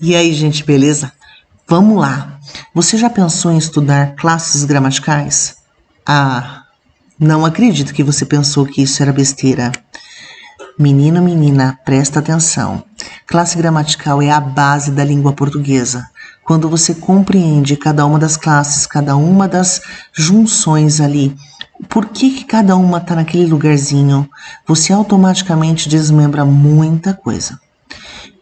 E aí, gente, beleza? Vamos lá. Você já pensou em estudar classes gramaticais? Ah, não acredito que você pensou que isso era besteira. Menino, menina, presta atenção. Classe gramatical é a base da língua portuguesa. Quando você compreende cada uma das classes, cada uma das junções ali, por que cada uma está naquele lugarzinho, você automaticamente desmembra muita coisa.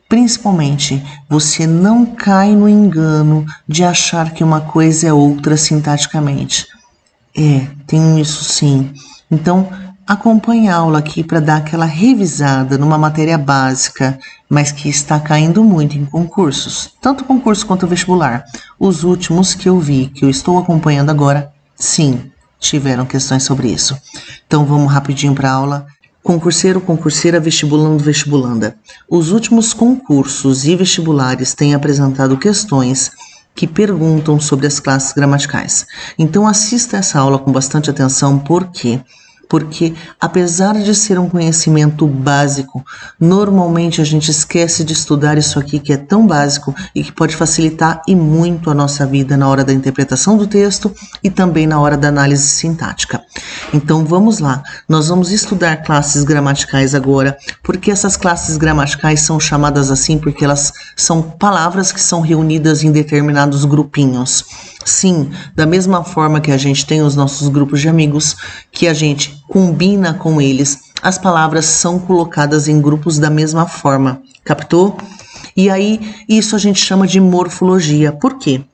Principalmente, você não cai no engano de achar que uma coisa é outra sintaticamente. Tem isso sim. Então, acompanhe a aula aqui para dar aquela revisada numa matéria básica, mas que está caindo muito em concursos, tanto concurso quanto vestibular. Os últimos que eu vi, que eu estou acompanhando agora, sim, tiveram questões sobre isso. Então, vamos rapidinho para a aula. Concurseiro, concurseira, vestibulando, vestibulanda. Os últimos concursos e vestibulares têm apresentado questões que perguntam sobre as classes gramaticais. Então assista essa aula com bastante atenção, por quê? Porque apesar de ser um conhecimento básico, normalmente a gente esquece de estudar isso aqui que é tão básico e que pode facilitar e muito a nossa vida na hora da interpretação do texto e também na hora da análise sintática. Então vamos lá, nós vamos estudar classes gramaticais agora, porque essas classes gramaticais são chamadas assim porque elas são palavras que são reunidas em determinados grupinhos. Sim, da mesma forma que a gente tem os nossos grupos de amigos, que a gente combina com eles, as palavras são colocadas em grupos da mesma forma, captou? E aí, isso a gente chama de morfologia. Por quê?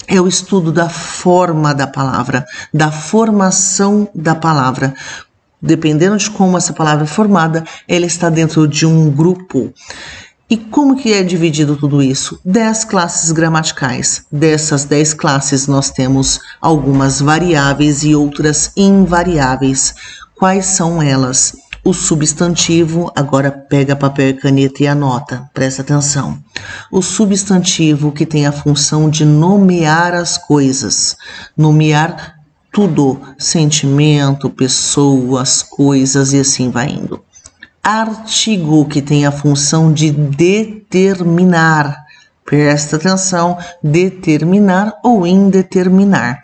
É o estudo da forma da palavra, da formação da palavra. Dependendo de como essa palavra é formada, ela está dentro de um grupo. E como que é dividido tudo isso? 10 classes gramaticais. Dessas 10 classes, nós temos algumas variáveis e outras invariáveis. Quais são elas? O substantivo, agora pega papel e caneta e anota, presta atenção. O substantivo que tem a função de nomear as coisas, nomear tudo, sentimento, pessoas, coisas e assim vai indo. Artigo, que tem a função de determinar, presta atenção, determinar ou indeterminar.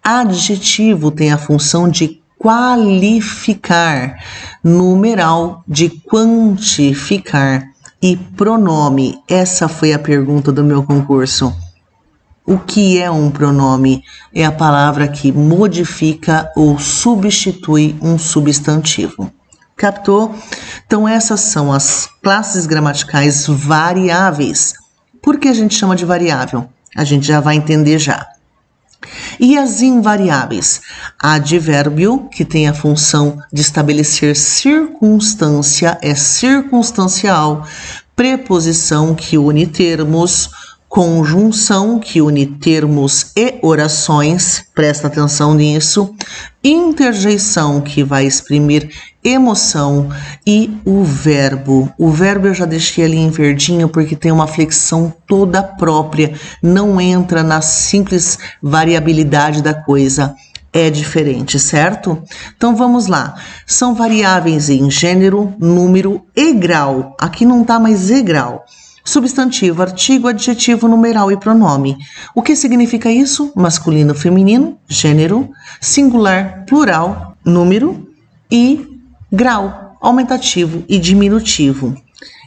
Adjetivo tem a função de qualificar, numeral de quantificar e pronome. Essa foi a pergunta do meu concurso. O que é um pronome? É a palavra que modifica ou substitui um substantivo. Captou? Então essas são as classes gramaticais variáveis. Por que a gente chama de variável? A gente já vai entender já. E as invariáveis? Advérbio, que tem a função de estabelecer circunstância, é circunstancial. Preposição, que une termos. Conjunção, que une termos e orações, presta atenção nisso. Interjeição, que vai exprimir emoção. E o verbo eu já deixei ali em verdinho porque tem uma flexão toda própria, não entra na simples variabilidade da coisa, é diferente, certo? Então vamos lá, são variáveis em gênero, número e grau, aqui não tá mais e grau. Substantivo, artigo, adjetivo, numeral e pronome. O que significa isso? Masculino, feminino, gênero, singular, plural, número e grau, aumentativo e diminutivo.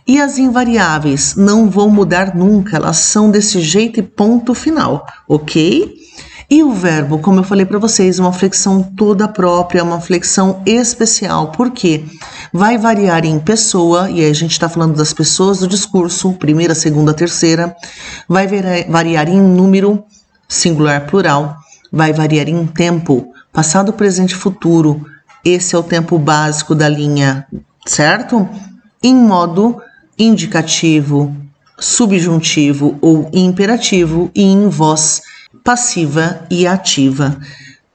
E as invariáveis não vão mudar nunca, elas são desse jeito e ponto final, ok? E o verbo, como eu falei para vocês, uma flexão toda própria, uma flexão especial. Por quê? Vai variar em pessoa, e aí a gente está falando das pessoas do discurso, primeira, segunda, terceira. Vai variar em número, singular, plural. Vai variar em tempo, passado, presente, futuro. Esse é o tempo básico da linha, certo? Em modo indicativo, subjuntivo ou imperativo e em voz passiva e ativa.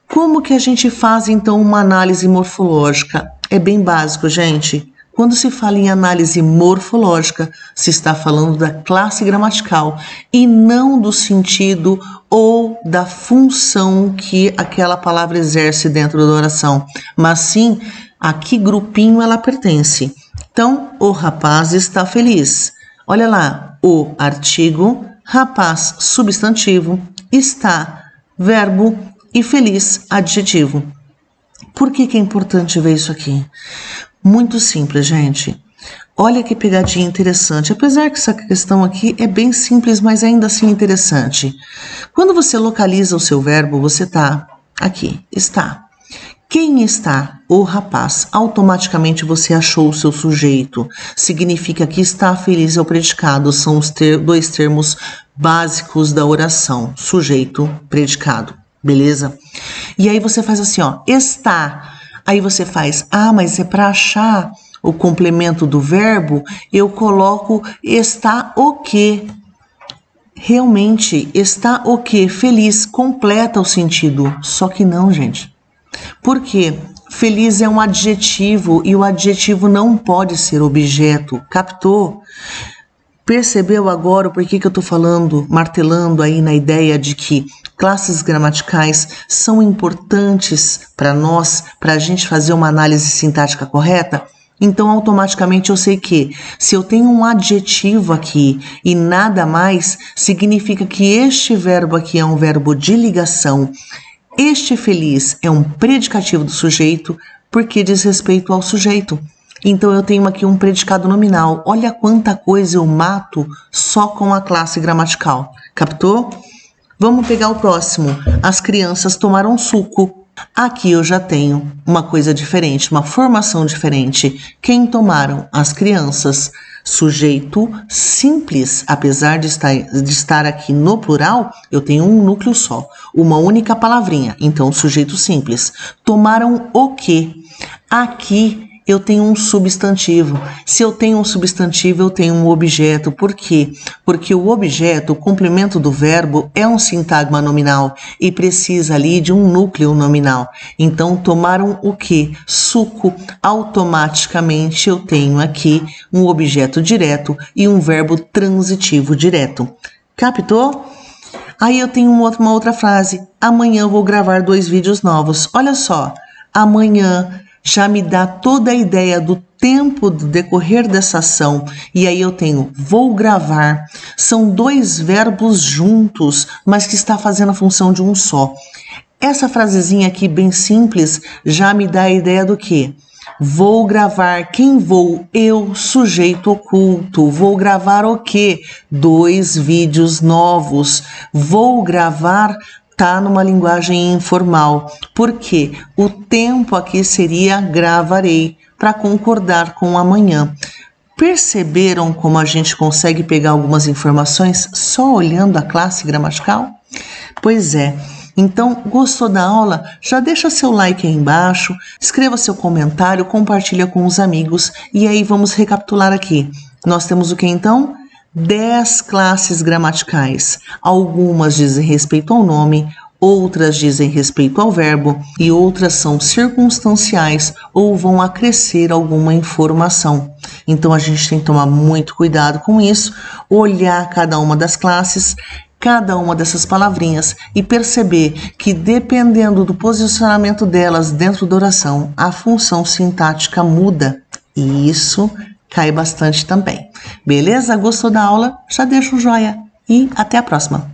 Como que a gente faz, então, uma análise morfológica? É bem básico, gente. Quando se fala em análise morfológica, se está falando da classe gramatical e não do sentido ou da função que aquela palavra exerce dentro da oração, mas sim a que grupinho ela pertence. Então, o rapaz está feliz. Olha lá, o artigo, rapaz, substantivo, está, verbo e feliz, adjetivo. Por que é importante ver isso aqui? Muito simples, gente. Olha que pegadinha interessante. Apesar que essa questão aqui é bem simples, mas ainda assim interessante. Quando você localiza o seu verbo, você tá aqui, está. Quem está? O rapaz. Automaticamente você achou o seu sujeito. Significa que está feliz é o predicado. São os dois termos básicos da oração. Sujeito, predicado. Beleza? E aí você faz assim, ó. Está. Aí você faz, mas é para achar o complemento do verbo, eu coloco está o quê? Realmente, está o quê? Feliz, completa o sentido. Só que não, gente. Por quê? Feliz é um adjetivo e o adjetivo não pode ser objeto. Captou? Percebeu agora o porquê que eu tô falando, martelando aí na ideia de que classes gramaticais são importantes para nós, para a gente fazer uma análise sintática correta? Então, automaticamente eu sei que se eu tenho um adjetivo aqui e nada mais, significa que este verbo aqui é um verbo de ligação. Este feliz é um predicativo do sujeito porque diz respeito ao sujeito. Então, eu tenho aqui um predicado nominal. Olha quanta coisa eu mato só com a classe gramatical. Captou? Vamos pegar o próximo. As crianças tomaram suco. Aqui eu já tenho uma coisa diferente, uma formação diferente. Quem tomaram? As crianças. Sujeito simples, apesar de estar aqui no plural, eu tenho um núcleo só, uma única palavrinha. Então, sujeito simples. Tomaram o quê? Aqui eu tenho um substantivo. Se eu tenho um substantivo, eu tenho um objeto. Por quê? Porque o objeto, o complemento do verbo, é um sintagma nominal e precisa ali de um núcleo nominal. Então, tomaram o quê? Suco. Automaticamente eu tenho aqui um objeto direto e um verbo transitivo direto. Captou? Aí eu tenho uma outra frase. Amanhã eu vou gravar 2 vídeos novos. Olha só. Amanhã já me dá toda a ideia do tempo do decorrer dessa ação. E aí eu tenho vou gravar. São 2 verbos juntos, mas que está fazendo a função de um só. Essa frasezinha aqui, bem simples, já me dá a ideia do quê? Vou gravar. Quem vou? Eu, sujeito oculto. Vou gravar o quê? 2 vídeos novos. Vou gravar tá numa linguagem informal, porque o tempo aqui seria gravarei, para concordar com amanhã. Perceberam como a gente consegue pegar algumas informações só olhando a classe gramatical? Pois é. Então, gostou da aula? Já deixa seu like aí embaixo, escreva seu comentário, compartilha com os amigos e aí vamos recapitular aqui. Nós temos o que então? 10 classes gramaticais. Algumas dizem respeito ao nome, outras dizem respeito ao verbo e outras são circunstanciais ou vão acrescer alguma informação. Então a gente tem que tomar muito cuidado com isso, olhar cada uma das classes, cada uma dessas palavrinhas e perceber que dependendo do posicionamento delas dentro da oração, a função sintática muda e isso cai bastante também. Beleza? Gostou da aula? Já deixa o joinha e até a próxima.